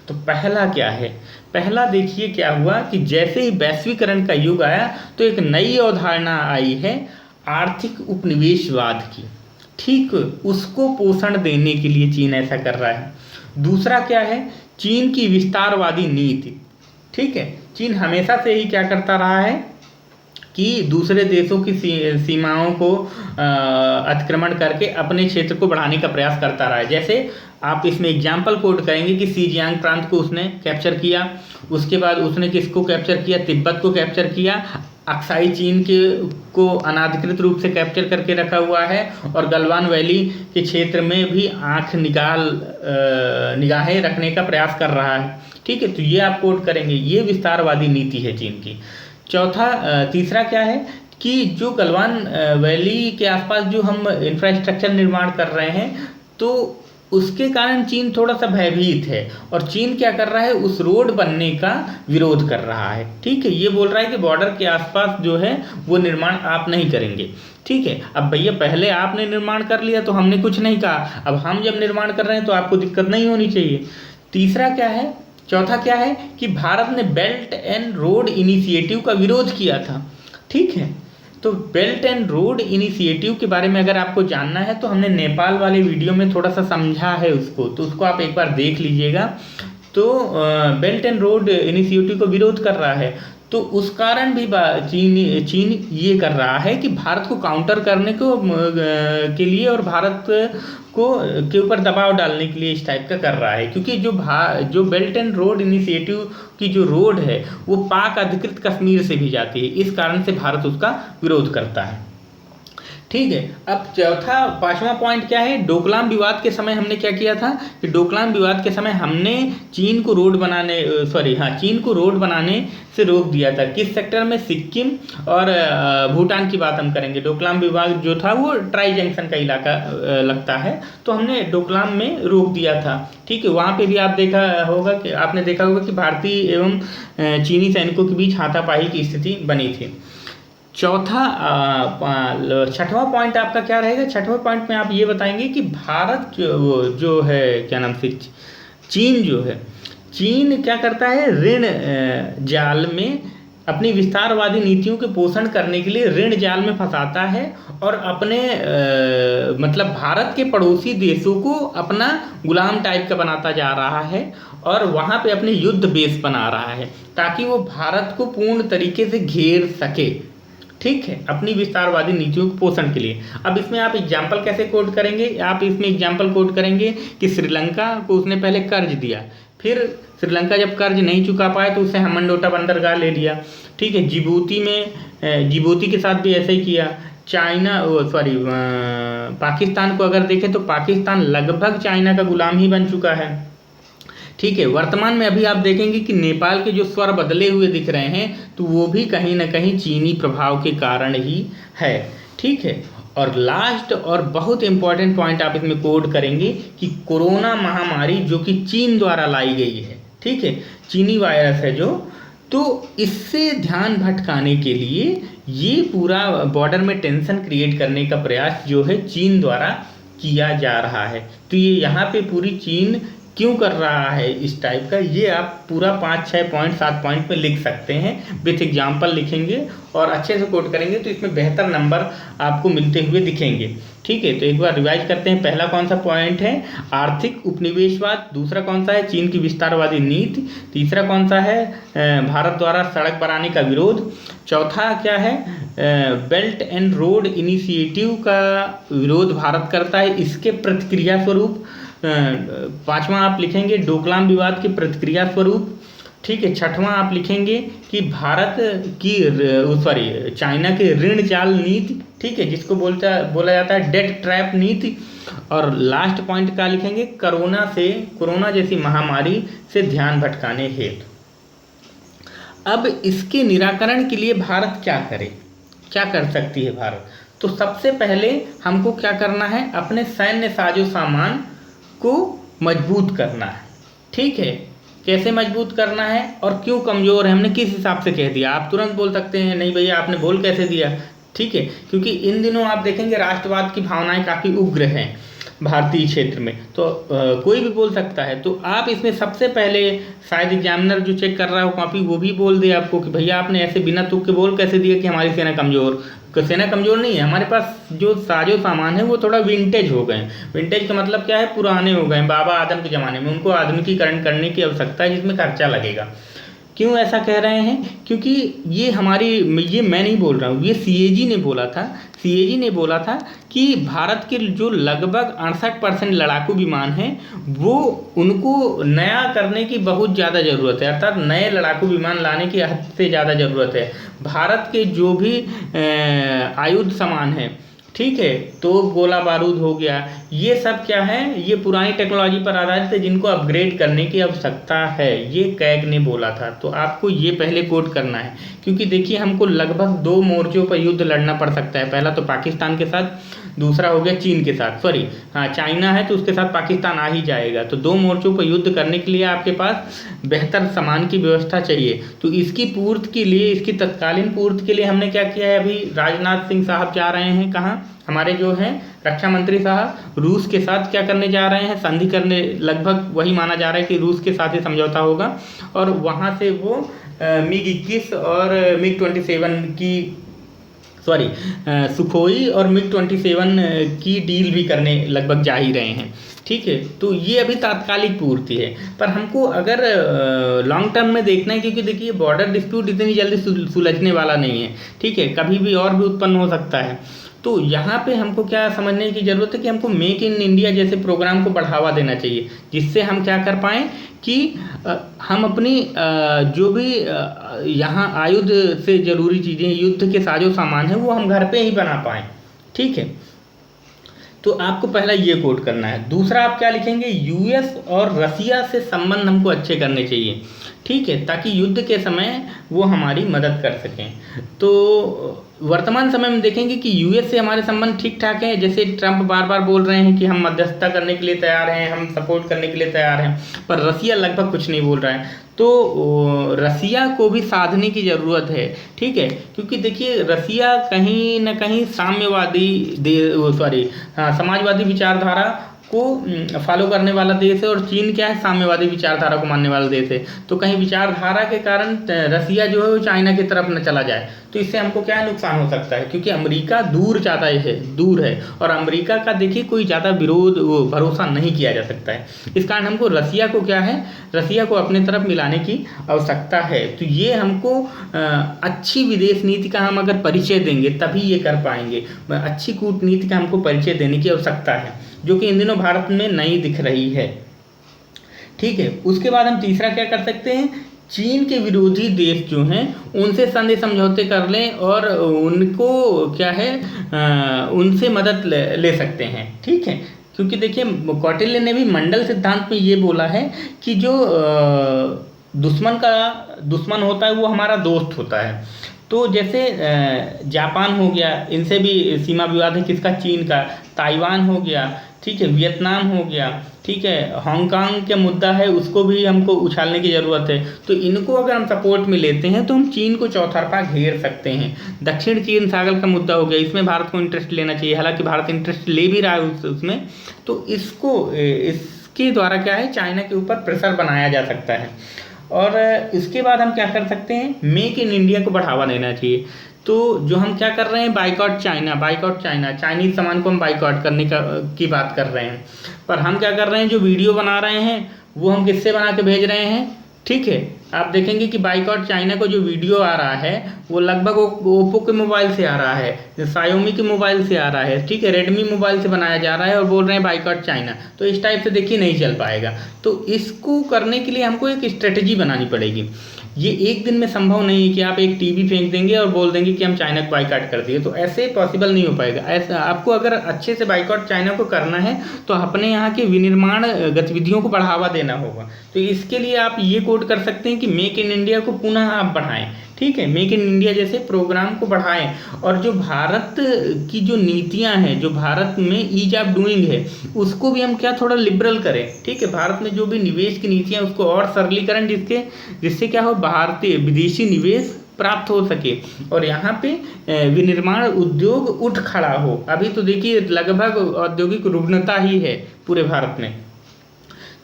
तो पहला क्या है, पहला देखिए क्या हुआ कि जैसे ही वैश्वीकरण का युग आया तो एक नई अवधारणा आई है आर्थिक उपनिवेशवाद की। ठीक, उसको पोषण देने के लिए चीन ऐसा कर रहा है। दूसरा क्या है, चीन की विस्तारवादी नीति। ठीक है, चीन हमेशा से ही क्या करता रहा है कि दूसरे देशों की सीमाओं को अतिक्रमण करके अपने क्षेत्र को बढ़ाने का प्रयास करता रहा है। जैसे आप इसमें एग्जाम्पल कोट करेंगे कि सीजियांग प्रांत को उसने कैप्चर किया, उसके बाद उसने किसको कैप्चर किया, तिब्बत को कैप्चर किया, अक्साई चीन को अनाधिकृत रूप से कैप्चर करके रखा हुआ है, और गलवान वैली के क्षेत्र में भी निगाहें रखने का प्रयास कर रहा है। ठीक है, तो ये आप कोट करेंगे, ये विस्तारवादी नीति है चीन की। तीसरा क्या है कि जो गलवान वैली के आसपास जो हम इंफ्रास्ट्रक्चर निर्माण कर रहे हैं तो उसके कारण चीन थोड़ा सा भयभीत है, और चीन क्या कर रहा है, उस रोड बनने का विरोध कर रहा है। ठीक है, ये बोल रहा है कि बॉर्डर के आसपास जो है वो निर्माण आप नहीं करेंगे। ठीक है, अब भैया पहले आपने निर्माण कर लिया तो हमने कुछ नहीं कहा, अब हम जब निर्माण कर रहे हैं तो आपको दिक्कत नहीं होनी चाहिए। चौथा क्या है कि भारत ने बेल्ट एंड रोड इनिशिएटिव का विरोध किया था। ठीक है, तो बेल्ट एंड रोड इनिशिएटिव के बारे में अगर आपको जानना है तो हमने नेपाल वाले वीडियो में थोड़ा सा समझा है उसको, तो उसको आप एक बार देख लीजिएगा। तो बेल्ट एंड रोड इनिशिएटिव को विरोध कर रहा है, तो उस कारण भी चीन ये कर रहा है कि भारत को काउंटर करने के लिए और भारत के ऊपर दबाव डालने के लिए इस टाइप का कर रहा है, क्योंकि जो बेल्ट एंड रोड इनिशिएटिव की जो रोड है वो पाक अधिकृत कश्मीर से भी जाती है, इस कारण से भारत उसका विरोध करता है। ठीक है, अब पांचवा पॉइंट क्या है, डोकलाम विवाद के समय हमने क्या किया था कि डोकलाम विवाद के समय हमने चीन को रोड बनाने से रोक दिया था। किस सेक्टर में, सिक्किम और भूटान की बात हम करेंगे। डोकलाम विवाद जो था वो ट्राई जंक्शन का इलाका लगता है, तो हमने डोकलाम में रोक दिया था। ठीक है, वहाँ पे भी आपने देखा होगा कि भारतीय एवं चीनी सैनिकों के बीच हाथापाई की स्थिति बनी थी। छठवां पॉइंट आपका क्या रहेगा, छठवें पॉइंट में आप ये बताएंगे कि भारत जो है क्या नाम से चीन क्या करता है, ऋण जाल में अपनी विस्तारवादी नीतियों के पोषण करने के लिए ऋण जाल में फंसाता है और अपने मतलब भारत के पड़ोसी देशों को अपना गुलाम टाइप का बनाता जा रहा है और वहाँ पे अपने युद्ध बेस बना रहा है ताकि वो भारत को पूर्ण तरीके से घेर सके। ठीक है, अपनी विस्तारवादी नीतियों के पोषण के लिए। अब इसमें आप एग्जाम्पल कैसे कोट करेंगे, आप इसमें एग्जाम्पल कोट करेंगे कि श्रीलंका को उसने पहले कर्ज दिया, फिर श्रीलंका जब कर्ज नहीं चुका पाए तो उससे हम्बनटोटा बंदरगाह ले लिया। ठीक है, जिबूती के साथ भी ऐसे ही किया। पाकिस्तान को अगर देखें तो पाकिस्तान लगभग चाइना का गुलाम ही बन चुका है। ठीक है, वर्तमान में अभी आप देखेंगे कि नेपाल के जो स्वर बदले हुए दिख रहे हैं तो वो भी कहीं ना कहीं चीनी प्रभाव के कारण ही है। ठीक है, और लास्ट और बहुत इंपॉर्टेंट पॉइंट आप इसमें कोड करेंगे कि कोरोना महामारी जो कि चीन द्वारा लाई गई है, ठीक है, चीनी वायरस है जो, तो इससे ध्यान भटकाने के लिए ये पूरा बॉर्डर में टेंशन क्रिएट करने का प्रयास जो है चीन द्वारा किया जा रहा है। तो ये यहाँ पे पूरी चीन क्यों कर रहा है इस टाइप का, ये आप पूरा 5, 6 पॉइंट 7 पॉइंट में लिख सकते हैं, विथ एग्जाम्पल लिखेंगे और अच्छे से कोट करेंगे तो इसमें बेहतर नंबर आपको मिलते हुए दिखेंगे। ठीक है, तो एक बार रिवाइज करते हैं। पहला कौन सा पॉइंट है, आर्थिक उपनिवेशवाद। दूसरा कौन सा है, चीन की विस्तारवादी नीति। तीसरा कौन सा है, भारत द्वारा सड़क बनाने का विरोध। चौथा क्या है, बेल्ट एंड रोड इनिशिएटिव का विरोध भारत करता है, इसके प्रतिक्रिया स्वरूप। पांचवा आप लिखेंगे डोकलाम विवाद के प्रतिक्रिया स्वरूप। ठीक है, छठवां आप लिखेंगे कि भारत की चाइना की ऋण जाल नीति, ठीक है, जिसको बोला जाता है डेट ट्रैप नीति। और लास्ट पॉइंट का लिखेंगे कोरोना जैसी महामारी से ध्यान भटकाने हेतु। अब इसके निराकरण के लिए भारत क्या करे, क्या कर सकती है भारत, तो सबसे पहले हमको क्या करना है, अपने सैन्य साजो सामान को मजबूत करना है। ठीक है, कैसे मजबूत करना है और क्यों कमज़ोर है, हमने किस हिसाब से कह दिया। आप तुरंत बोल सकते हैं नहीं भैया आपने बोल कैसे दिया। ठीक है, क्योंकि इन दिनों आप देखेंगे राष्ट्रवाद की भावनाएं काफ़ी उग्र हैं भारतीय क्षेत्र में, तो कोई भी बोल सकता है। तो आप इसमें सबसे पहले शायद एग्जामिनर जो चेक कर रहा हो कॉपी वो भी बोल दे आपको कि भैया आपने ऐसे बिना तुक के बोल कैसे दिया कि हमारी सेना कमज़ोर नहीं है, हमारे पास जो साजो सामान है वो थोड़ा विंटेज हो गए। विंटेज का मतलब क्या है, पुराने हो गए, बाबा आदम के ज़माने में, उनको आधुनिकीकरण करने की आवश्यकता है जिसमें खर्चा लगेगा। क्यों ऐसा कह रहे हैं, क्योंकि ये मैं नहीं बोल रहा हूँ, ये सीएजी ने बोला था कि भारत के जो लगभग 68% लड़ाकू विमान हैं वो उनको नया करने की बहुत ज़्यादा ज़रूरत है, अर्थात नए लड़ाकू विमान लाने की हद से ज़्यादा ज़रूरत है। भारत के जो भी आयुध सामान है, ठीक है, तो गोला बारूद हो गया, ये सब क्या है, ये पुरानी टेक्नोलॉजी पर आधारित है जिनको अपग्रेड करने की आवश्यकता है, ये कैग ने बोला था। तो आपको ये पहले कोट करना है, क्योंकि देखिए हमको लगभग 2 मोर्चों पर युद्ध लड़ना पड़ सकता है। पहला तो पाकिस्तान के साथ, दूसरा हो गया चीन के साथ, चाइना है तो उसके साथ पाकिस्तान आ ही जाएगा। तो 2 मोर्चों पर युद्ध करने के लिए आपके पास बेहतर सामान की व्यवस्था चाहिए। तो इसकी पूर्ति के लिए, इसकी तत्कालीन पूर्ति के लिए हमने क्या किया है, अभी राजनाथ सिंह साहब जा रहे हैं कहाँ, हमारे जो हैं रक्षा मंत्री साहब रूस के साथ क्या करने जा रहे हैं, संधि करने, लगभग वही माना जा रहा है कि रूस के साथ ही समझौता होगा और वहाँ से वो MiG-21 और MiG-27 की सुखोई और MiG-27 की डील भी करने लगभग जा ही रहे हैं। ठीक है, तो ये अभी तात्कालिक पूर्ति है, पर हमको अगर लॉन्ग टर्म में देखना है, क्योंकि देखिए बॉर्डर डिस्प्यूट इतनी जल्दी सुलझने वाला नहीं है। ठीक है, कभी भी और भी उत्पन्न हो सकता है। तो यहाँ पे हमको क्या समझने की ज़रूरत है कि हमको मेक इन इंडिया जैसे प्रोग्राम को बढ़ावा देना चाहिए, जिससे हम क्या कर पाएँ कि हम अपनी जो भी यहाँ आयुध से ज़रूरी चीज़ें, युद्ध के साजो सामान है, वो हम घर पे ही बना पाएँ। ठीक है, तो आपको पहला ये कोट करना है। दूसरा आप क्या लिखेंगे, यूएस और रसिया से संबंध हमको अच्छे करने चाहिए। ठीक है, ताकि युद्ध के समय वो हमारी मदद कर सकें। तो वर्तमान समय में देखेंगे कि यूएस से हमारे संबंध ठीक ठाक हैं, जैसे ट्रंप बार बार बोल रहे हैं कि हम मध्यस्थता करने के लिए तैयार हैं, हम सपोर्ट करने के लिए तैयार हैं, पर रसिया लगभग कुछ नहीं बोल रहा है। तो रसिया को भी साधने की ज़रूरत है। ठीक है, क्योंकि देखिए रसिया कहीं ना कहीं समाजवादी विचारधारा को फॉलो करने वाला देश है और चीन क्या है, साम्यवादी विचारधारा को मानने वाला देश है। तो कहीं विचारधारा के कारण रसिया जो है वो चाइना की तरफ न चला जाए, तो इससे हमको क्या नुकसान हो सकता है, क्योंकि अमेरिका दूर है और अमेरिका का देखिए कोई ज़्यादा विरोध वो भरोसा नहीं किया जा सकता है। इस कारण हमको रसिया को क्या है, रसिया को अपने तरफ मिलाने की आवश्यकता है। तो ये हमको अच्छी विदेश नीति का हम अगर परिचय देंगे तभी ये कर पाएंगे। अच्छी कूटनीति का हमको परिचय देने की आवश्यकता है, जो कि इन दिनों भारत में नहीं दिख रही है। ठीक है, उसके बाद हम तीसरा क्या कर सकते हैं, चीन के विरोधी देश जो हैं उनसे संधि समझौते कर लें और उनको क्या है उनसे मदद ले सकते हैं। ठीक है, क्योंकि देखिए कौटिल्य ने भी मंडल सिद्धांत में ये बोला है कि जो दुश्मन होता है वो हमारा दोस्त होता है। तो जैसे जापान हो गया, इनसे भी सीमा विवाद है किसका, चीन का। ताइवान हो गया, ठीक है, वियतनाम हो गया, ठीक है, हांगकांग का मुद्दा है उसको भी हमको उछालने की ज़रूरत है। तो इनको अगर हम सपोर्ट में लेते हैं तो हम चीन को चौतरफा घेर सकते हैं। दक्षिण चीन सागर का मुद्दा हो गया, इसमें भारत को इंटरेस्ट लेना चाहिए, हालांकि भारत इंटरेस्ट ले भी रहा है उसमें। तो इसके द्वारा क्या है, चाइना के ऊपर प्रेशर बनाया जा सकता है। और इसके बाद हम क्या कर सकते हैं, मेक इन इंडिया को बढ़ावा देना चाहिए। तो जो हम क्या कर रहे हैं, बाइकआउट चाइना, चाइनीज़ सामान को हम बाइकआउट करने की बात कर रहे हैं। पर हम क्या कर रहे हैं, जो वीडियो बना रहे हैं वो हम किससे बना के भेज रहे हैं। ठीक है, आप देखेंगे कि बाइकआउट चाइना को जो वीडियो आ रहा है वो लगभग ओप्पो के मोबाइल से आ रहा है, सायोमी के मोबाइल से आ रहा है, ठीक है, रेडमी मोबाइल से बनाया जा रहा है और बोल रहे हैं बाइकआउट चाइना। तो इस टाइप से देखिए नहीं चल पाएगा। तो इसको करने के लिए हमको एक स्ट्रेटजी बनानी पड़ेगी। ये एक दिन में संभव नहीं है कि आप एक टीवी फेंक देंगे और बोल देंगे कि हम चाइना को बाइकआउट कर दिए, तो ऐसे पॉसिबल नहीं हो पाएगा। ऐसा आपको अगर अच्छे से बाइकआउट चाइना को करना है तो अपने यहाँ के विनिर्माण गतिविधियों को बढ़ावा देना होगा। तो इसके लिए आप ये कोड कर सकते हैं कि मेक इन इंडिया को पुनः आप बढ़ाएं। ठीक है, मेक इन इंडिया जैसे प्रोग्राम को बढ़ाएं और जो भारत की जो नीतियां हैं, जो भारत में ईज ऑफ डूइंग है, उसको भी हम क्या थोड़ा लिबरल करें। ठीक है, भारत में जो भी निवेश की नीतियां उसको और सरलीकरण जिससे क्या हो, भारतीय विदेशी निवेश प्राप्त हो सके और यहाँ पे विनिर्माण उद्योग उठ खड़ा हो। अभी तो देखिए लगभग औद्योगिक रुग्णता ही है पूरे भारत में।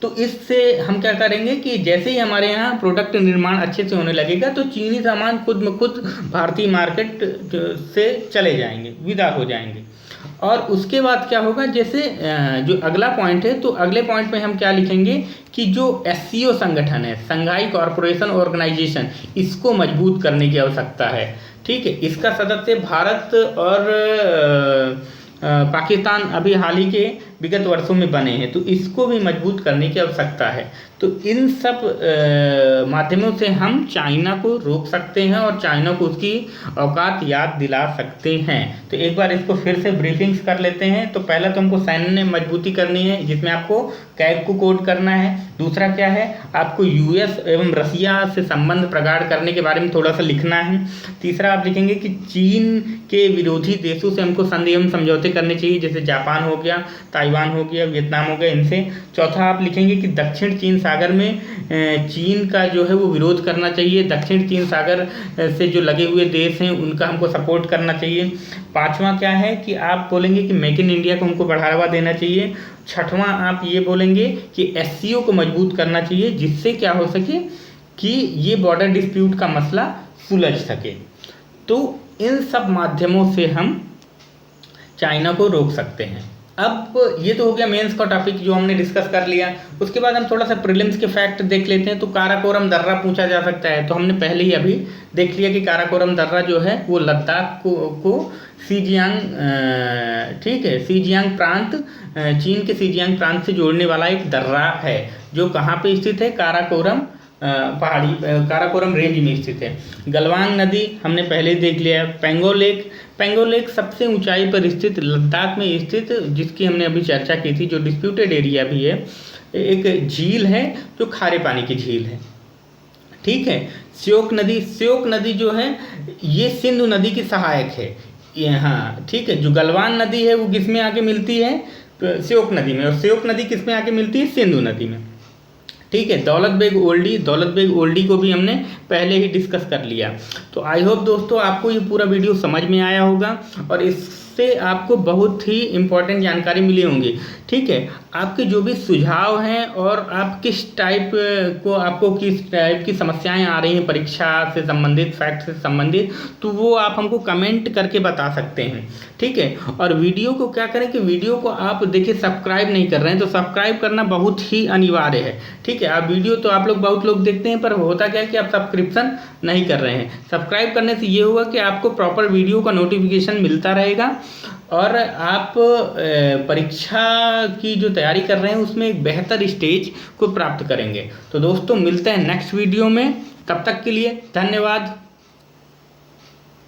तो इससे हम क्या करेंगे कि जैसे ही हमारे यहाँ प्रोडक्ट निर्माण अच्छे से होने लगेगा तो चीनी सामान खुद में खुद भारतीय मार्केट से चले जाएंगे, विदा हो जाएंगे। और उसके बाद क्या होगा, जैसे जो अगला पॉइंट है, तो अगले पॉइंट में हम क्या लिखेंगे कि जो SCO संगठन है, संघाई कॉरपोरेशन ऑर्गेनाइजेशन, इसको मजबूत करने की आवश्यकता है। ठीक है, इसका सदस्य भारत और पाकिस्तान अभी हाल ही के विगत वर्षों में बने हैं, तो इसको भी मजबूत करने की आवश्यकता है। तो इन सब माध्यमों से हम चाइना को रोक सकते हैं और चाइना को उसकी औकात याद दिला सकते हैं। तो एक बार इसको फिर से ब्रीफिंग्स कर लेते हैं। तो पहला तो हमको सैन्य मजबूती करनी है, जिसमें आपको कैग को कोड करना है। दूसरा क्या है, आपको US एवं रसिया से संबंध प्रगाढ़ करने के बारे में थोड़ा सा लिखना है। तीसरा आप लिखेंगे कि चीन के विरोधी देशों से हमको संधि एवं समझौते करने चाहिए, जैसे जापान हो गया, ताइवान हो गया, वियतनाम हो गया, इनसे। चौथा आप लिखेंगे कि दक्षिण चीन सागर में चीन का जो है वो विरोध करना चाहिए। दक्षिण चीन सागर से जो लगे हुए देश हैं उनका हमको सपोर्ट करना चाहिए। पांचवा क्या है कि आप बोलेंगे कि मेक इन इंडिया को हमको बढ़ावा देना चाहिए। छठवां आप ये बोलेंगे कि SCO को मजबूत करना चाहिए, जिससे क्या हो सके कि ये बॉर्डर डिस्प्यूट का मसला सुलझ सके। तो इन सब माध्यमों से हम चाइना को रोक सकते हैं। अब ये तो हो गया मेंस का टॉपिक जो हमने डिस्कस कर लिया। उसके बाद हम थोड़ा सा प्रीलिम्स के फैक्ट देख लेते हैं। तो काराकोरम दर्रा पूछा जा सकता है, तो हमने पहले ही अभी देख लिया कि काराकोरम दर्रा जो है वो लद्दाख को सीजियांग, ठीक है, सीजियांग प्रांत, चीन के सीजियांग प्रांत से जोड़ने वाला एक दर्रा है, जो कहाँ पे स्थित है, काराकोरम पहाड़ी, काराकोरम रेंज में स्थित है। गलवान नदी हमने पहले देख लिया। पेंगो लेक सबसे ऊंचाई पर स्थित लद्दाख में स्थित, जिसकी हमने अभी चर्चा की थी, जो डिस्प्यूटेड एरिया भी है, एक झील है जो खारे पानी की झील है। ठीक है, श्योक नदी जो है ये सिंधु नदी की सहायक है यहाँ। ठीक है, जो गलवान नदी है वो किस में आके मिलती है, श्योक नदी में, और श्योक नदी किस में आके मिलती है, सिंधु नदी में। ठीक है, दौलत बेग ओल्डी को भी हमने पहले ही डिस्कस कर लिया। तो आई होप दोस्तों आपको ये पूरा वीडियो समझ में आया होगा और इस उससे आपको बहुत ही इम्पोर्टेंट जानकारी मिली होंगी। ठीक है, आपके जो भी सुझाव हैं और आप किस टाइप आपको किस टाइप की समस्याएं आ रही हैं परीक्षा से संबंधित, फैक्ट से संबंधित, तो वो आप हमको कमेंट करके बता सकते हैं। ठीक है, और वीडियो को क्या करें कि वीडियो को आप देखिए सब्सक्राइब नहीं कर रहे हैं तो सब्सक्राइब करना बहुत ही अनिवार्य है। ठीक है, आप वीडियो तो आप लोग बहुत लोग देखते हैं, पर होता क्या है कि आप सब्सक्रिप्शन नहीं कर रहे हैं। सब्सक्राइब करने से ये होगा कि आपको प्रॉपर वीडियो का नोटिफिकेशन मिलता रहेगा और आप परीक्षा की जो तैयारी कर रहे हैं उसमें एक बेहतर स्टेज को प्राप्त करेंगे। तो दोस्तों मिलते हैं नेक्स्ट वीडियो में, तब तक के लिए धन्यवाद।